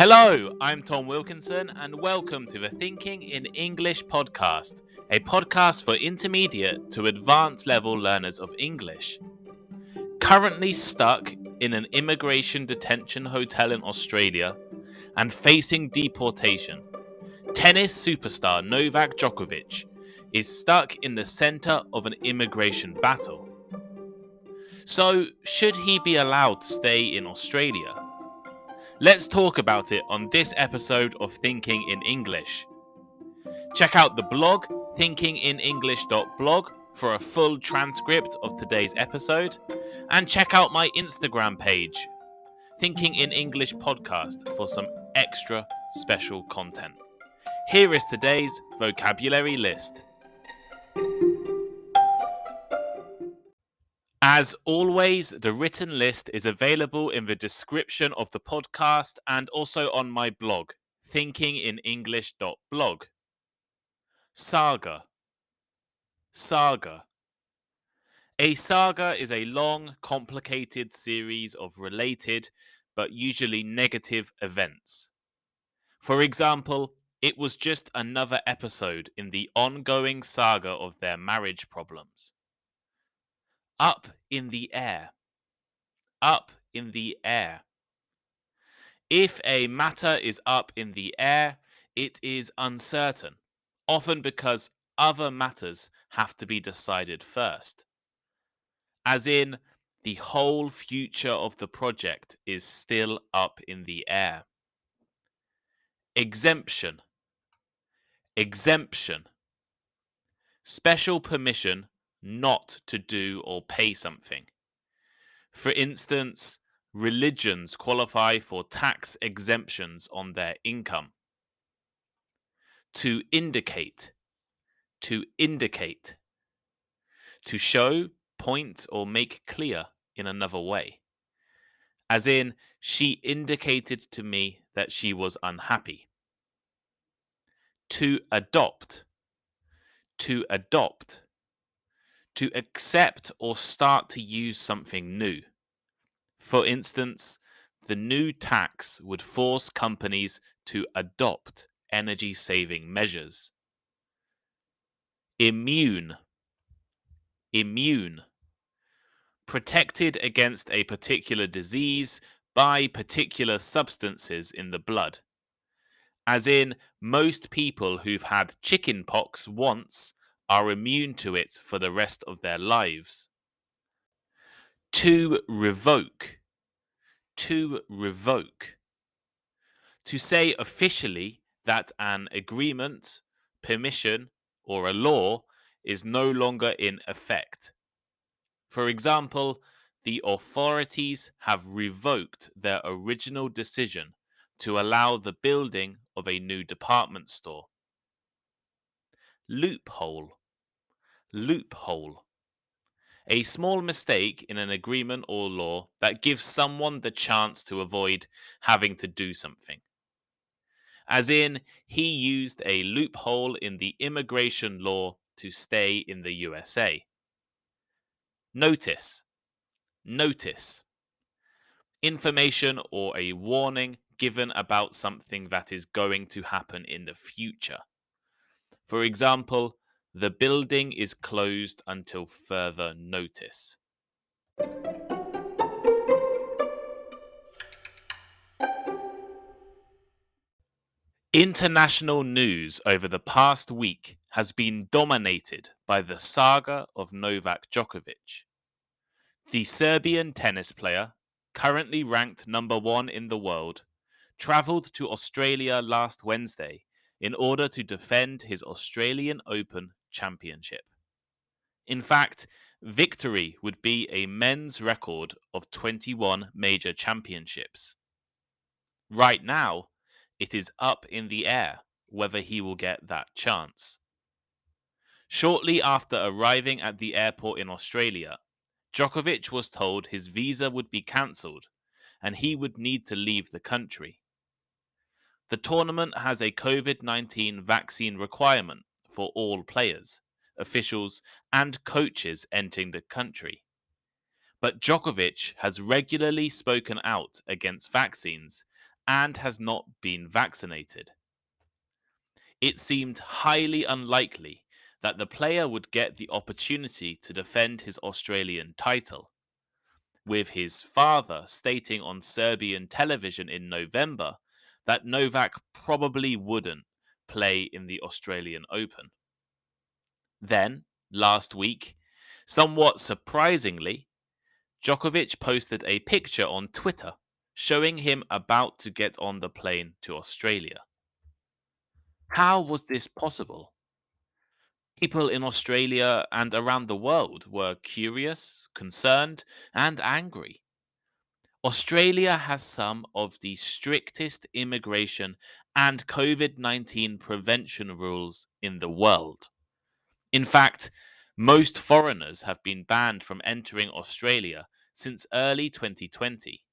Hello, I'm Tom Wilkinson, and welcome to the Thinking in English podcast, a podcast for intermediate to advanced level learners of English. Currently stuck in an immigration detention hotel in Australia and facing deportation, tennis superstar Novak Djokovic is stuck in the center of an immigration battle. So, should he be allowed to stay in Australia? Let's talk about it on this episode of Thinking in English. Check out the blog, thinkinginenglish.blog, for a full transcript of today's episode, and check out my Instagram page, Thinking in English Podcast, for some extra special content. Here is today's vocabulary list. As always, the written list is available in the description of the podcast and also on my blog, thinkinginenglish.blog. Saga. Saga. A saga is a long, complicated series of related, but usually negative events. For example, it was just another episode in the ongoing saga of their marriage problems. Up in the air. Up in the air. If a matter is up in the air, it is uncertain, often because other matters have to be decided first. As in, the whole future of the project is still up in the air. Exemption. Exemption. Special permission not to do or pay something. For instance, religions qualify for tax exemptions on their income. To indicate. To indicate. To show, point, or make clear in another way. As in, she indicated to me that she was unhappy. To adopt. To adopt. To accept or start to use something new. For instance, the new tax would force companies to adopt energy-saving measures. Immune. Immune. Protected against a particular disease by particular substances in the blood. As in, most people who've had chicken pox once are immune to it for the rest of their lives. To revoke. To revoke. To say officially that an agreement, permission, or a law is no longer in effect. For example, the authorities have revoked their original decision to allow the building of a new department store. Loophole. Loophole. A small mistake in an agreement or law that gives someone the chance to avoid having to do something. As in, he used a loophole in the immigration law to stay in the USA. Notice. Notice. Information or a warning given about something that is going to happen in the future. For example, the building is closed until further notice. International news over the past week has been dominated by the saga of Novak Djokovic. The Serbian tennis player, currently ranked number 1 in the world, travelled to Australia last Wednesday in order to defend his Australian Open championship. In fact, victory would be a men's record of 21 major championships. Right now, it is up in the air whether he will get that chance. Shortly after arriving at the airport in Australia, Djokovic was told his visa would be cancelled and he would need to leave the country. The tournament has a COVID-19 vaccine requirement for all players, officials, and coaches entering the country. But Djokovic has regularly spoken out against vaccines and has not been vaccinated. It seemed highly unlikely that the player would get the opportunity to defend his Australian title, with his father stating on Serbian television in November that Novak probably wouldn't play in the Australian Open. Then, last week, somewhat surprisingly, Djokovic posted a picture on Twitter showing him about to get on the plane to Australia. How was this possible? People in Australia and around the world were curious, concerned, and angry. Australia has some of the strictest immigration and COVID 19 prevention rules in the world. In fact, most foreigners have been banned from entering Australia since early 2020.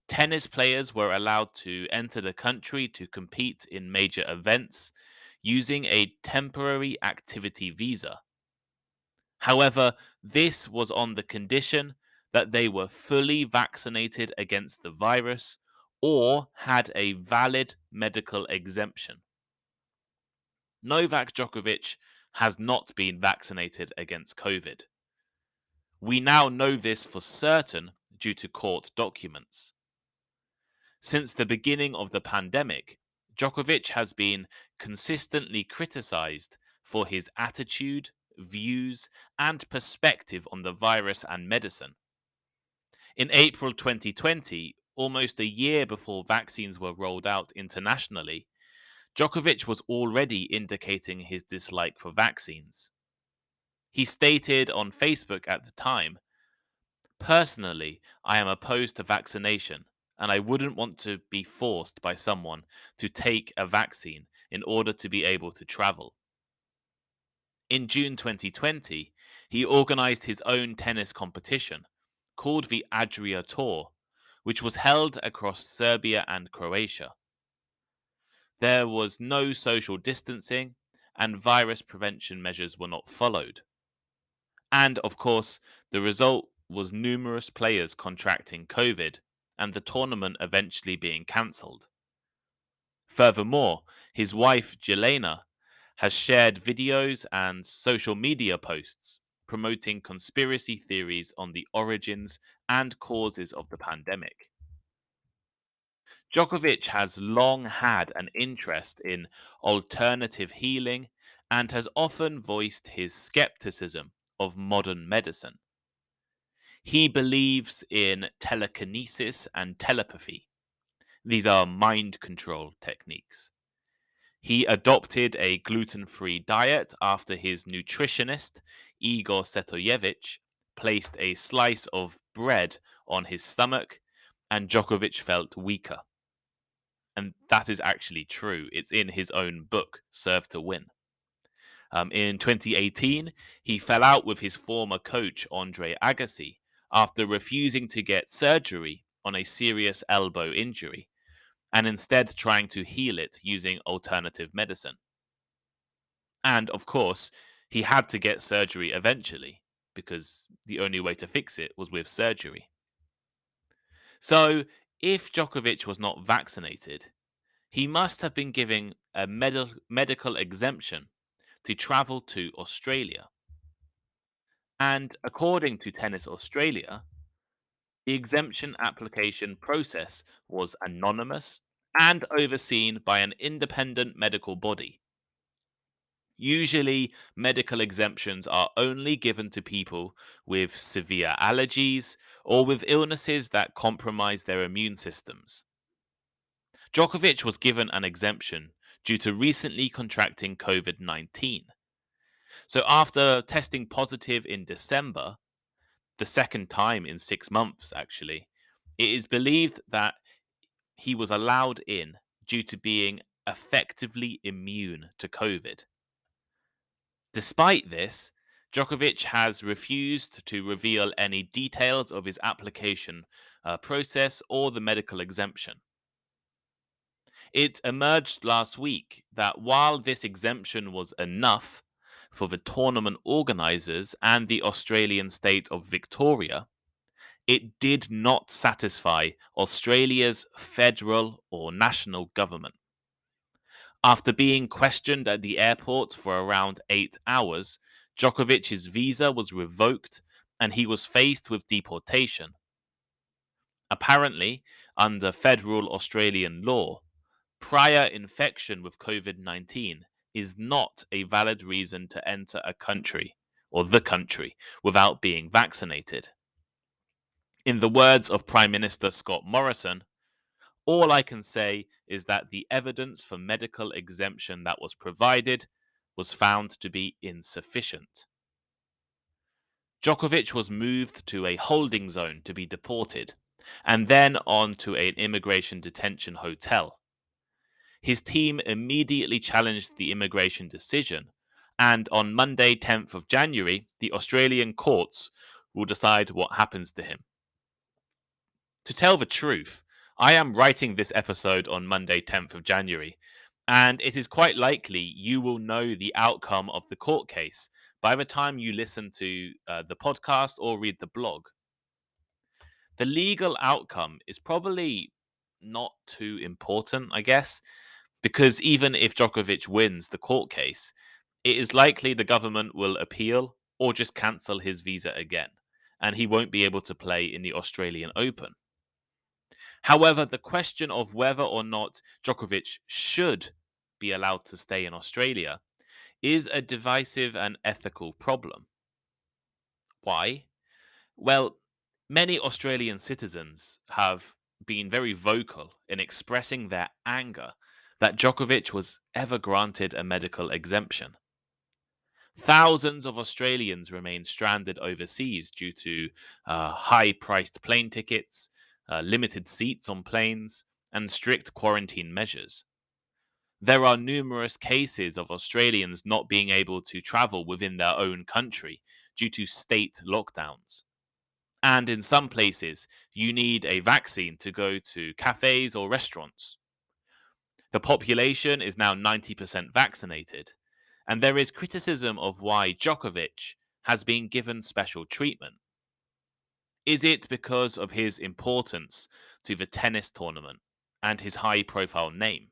Tennis players were allowed to enter the country to compete in major events using a temporary activity visa. However, this was on the condition that they were fully vaccinated against the virus or had a valid medical exemption. Novak Djokovic has not been vaccinated against COVID. We now know this for certain due to court documents. Since the beginning of the pandemic, Djokovic has been consistently criticized for his attitude, views, and perspective on the virus and medicine. In April 2020, almost a year before vaccines were rolled out internationally, Djokovic was already indicating his dislike for vaccines. He stated on Facebook at the time, "Personally, I am opposed to vaccination, and I wouldn't want to be forced by someone to take a vaccine in order to be able to travel." In June 2020, he organized his own tennis competition called the Adria Tour, which was held across Serbia and Croatia. There was no social distancing, and virus prevention measures were not followed. And of course, the result was numerous players contracting COVID and the tournament eventually being cancelled. Furthermore, his wife Jelena has shared videos and social media posts promoting conspiracy theories on the origins and causes of the pandemic. Djokovic has long had an interest in alternative healing and has often voiced his skepticism of modern medicine. He believes in telekinesis and telepathy. These are mind control techniques. He adopted a gluten free diet after his nutritionist, Igor Setoyevich, placed a slice of bread on his stomach, and Djokovic felt weaker. And that is actually true. It's in his own book, Serve to Win. In 2018, he fell out with his former coach, Andre Agassi, after refusing to get surgery on a serious elbow injury and instead trying to heal it using alternative medicine. And of course, he had to get surgery eventually because the only way to fix it was with surgery. So, if Djokovic was not vaccinated, he must have been given a medical exemption to travel to Australia. And according to Tennis Australia, the exemption application process was anonymous and overseen by an independent medical body. Usually, medical exemptions are only given to people with severe allergies or with illnesses that compromise their immune systems. Djokovic was given an exemption due to recently contracting COVID 19. So, after testing positive in December, the second time in 6 months, actually, it is believed that he was allowed in due to being effectively immune to COVID. Despite this, Djokovic has refused to reveal any details of his application process or the medical exemption. It emerged last week that while this exemption was enough for the tournament organisers and the Australian state of Victoria, it did not satisfy Australia's federal or national government. After being questioned at the airport for around 8 hours, Djokovic's visa was revoked and he was faced with deportation. Apparently, under federal Australian law, prior infection with COVID-19 is not a valid reason to enter a country or the country without being vaccinated. In the words of Prime Minister Scott Morrison, all I can say is that the evidence for medical exemption that was provided was found to be insufficient. Djokovic was moved to a holding zone to be deported, and then on to an immigration detention hotel. His team immediately challenged the immigration decision, and on Monday, 10th of January, the Australian courts will decide what happens to him. To tell the truth, I am writing this episode on Monday, 10th of January, and it is quite likely you will know the outcome of the court case by the time you listen to the podcast or read the blog. The legal outcome is probably not too important, I guess, because even if Djokovic wins the court case, it is likely the government will appeal or just cancel his visa again, and he won't be able to play in the Australian Open. However, the question of whether or not Djokovic should be allowed to stay in Australia is a divisive and ethical problem. Why? Well, many Australian citizens have been very vocal in expressing their anger that Djokovic was ever granted a medical exemption. Thousands of Australians remain stranded overseas due to high priced plane tickets, limited seats on planes, and strict quarantine measures. There are numerous cases of Australians not being able to travel within their own country due to state lockdowns. And in some places, you need a vaccine to go to cafes or restaurants. The population is now 90% vaccinated, and there is criticism of why Djokovic has been given special treatment. Is it because of his importance to the tennis tournament and his high profile name?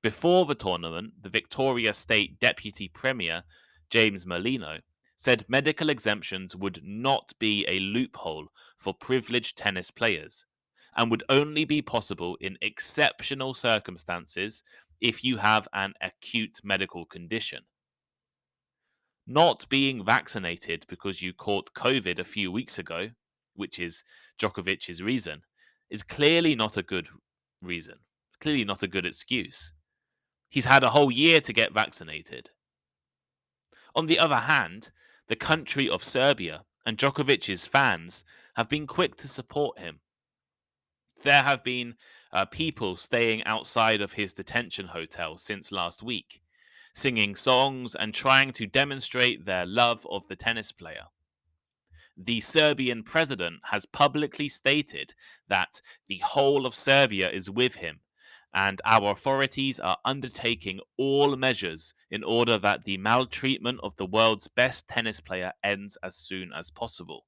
Before the tournament, the Victoria State Deputy Premier, James Merlino, said medical exemptions would not be a loophole for privileged tennis players and would only be possible in exceptional circumstances if you have an acute medical condition. Not being vaccinated because you caught COVID a few weeks ago, which is Djokovic's reason, is clearly not a good reason, clearly not a good excuse. He's had a whole year to get vaccinated. On the other hand, the country of Serbia and Djokovic's fans have been quick to support him. There have been people staying outside of his detention hotel since last week, singing songs and trying to demonstrate their love of the tennis player. The Serbian president has publicly stated that the whole of Serbia is with him, and our authorities are undertaking all measures in order that the maltreatment of the world's best tennis player ends as soon as possible.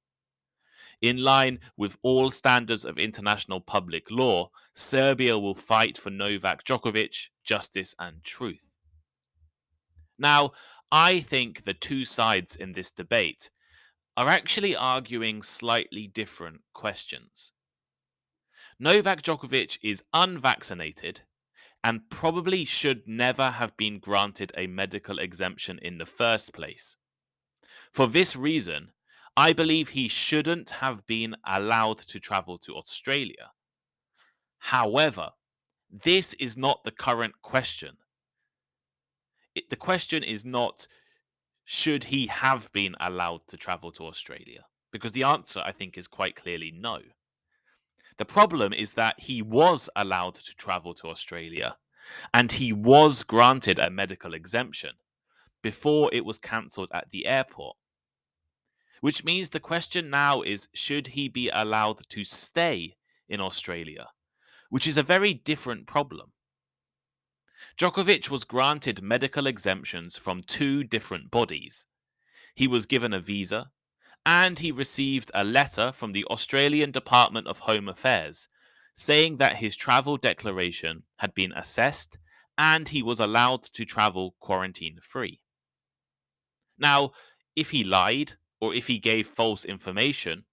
In line with all standards of international public law, Serbia will fight for Novak Djokovic justice and truth. Now, I think the two sides in this debate are actually arguing slightly different questions. Novak Djokovic is unvaccinated and probably should never have been granted a medical exemption in the first place. For this reason, I believe he shouldn't have been allowed to travel to Australia. However, this is not the current question. The question is not, should he have been allowed to travel to Australia? Because the answer, I think, is quite clearly no. The problem is that he was allowed to travel to Australia and he was granted a medical exemption before it was cancelled at the airport. Which means the question now is, should he be allowed to stay in Australia? Which is a very different problem. Djokovic was granted medical exemptions from two different bodies. He was given a visa, And he received a letter from the Australian Department of Home Affairs saying that his travel declaration had been assessed and he was allowed to travel quarantine-free. Now, if he lied or if he gave false information,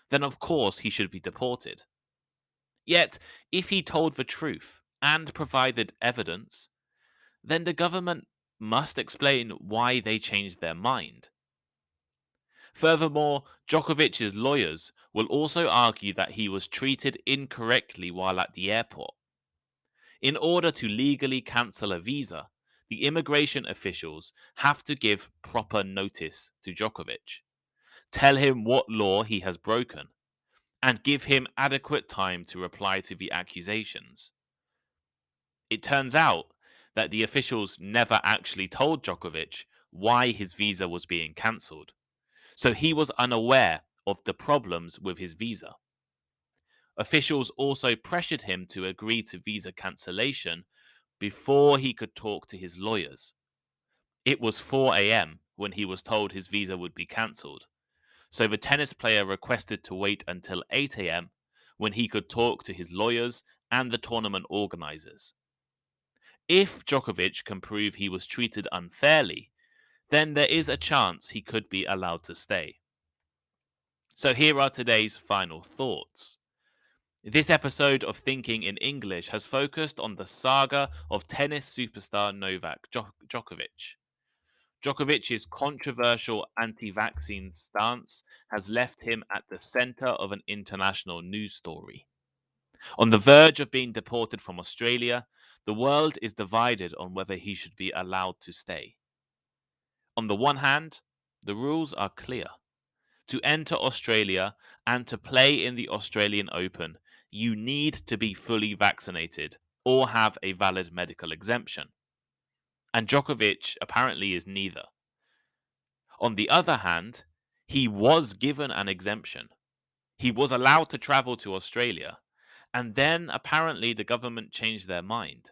then of course he should be deported. Yet, if he told the truth and provided evidence, then the government must explain why they changed their mind. Furthermore, Djokovic's lawyers will also argue that he was treated incorrectly while at the airport. In order to legally cancel a visa, the immigration officials have to give proper notice to Djokovic, tell him what law he has broken, and give him adequate time to reply to the accusations. It turns out that the officials never actually told Djokovic why his visa was being cancelled, so he was unaware of the problems with his visa. Officials also pressured him to agree to visa cancellation before he could talk to his lawyers. It was 4 a.m. when he was told his visa would be cancelled, so the tennis player requested to wait until 8 a.m. when he could talk to his lawyers and the tournament organisers. If Djokovic can prove he was treated unfairly, then there is a chance he could be allowed to stay. So here are today's final thoughts. This episode of Thinking in English has focused on the saga of tennis superstar Novak Djokovic. Djokovic's controversial anti-vaccine stance has left him at the center of an international news story. On the verge of being deported from Australia, the world is divided on whether he should be allowed to stay. On the one hand, the rules are clear. To enter Australia and to play in the Australian Open, you need to be fully vaccinated or have a valid medical exemption. And Djokovic apparently is neither. On the other hand, he was given an exemption. He was allowed to travel to Australia, and then apparently the government changed their mind.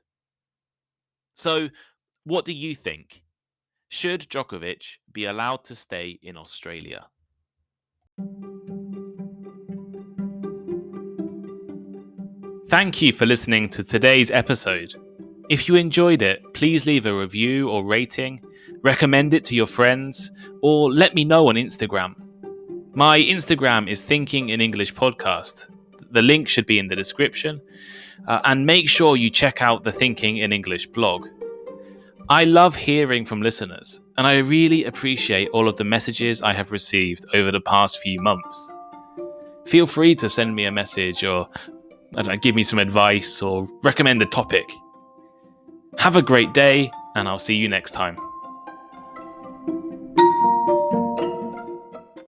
So, what do you think? Should Djokovic be allowed to stay in Australia? Thank you for listening to today's episode. If you enjoyed it, please leave a review or rating, recommend it to your friends, or let me know on Instagram. My Instagram is Thinking in English Podcast. The link should be in the description. And make sure you check out the Thinking in English blog. I love hearing from listeners, and I really appreciate all of the messages I have received over the past few months. Feel free to send me a message or give me some advice or recommend a topic. Have a great day, and I'll see you next time.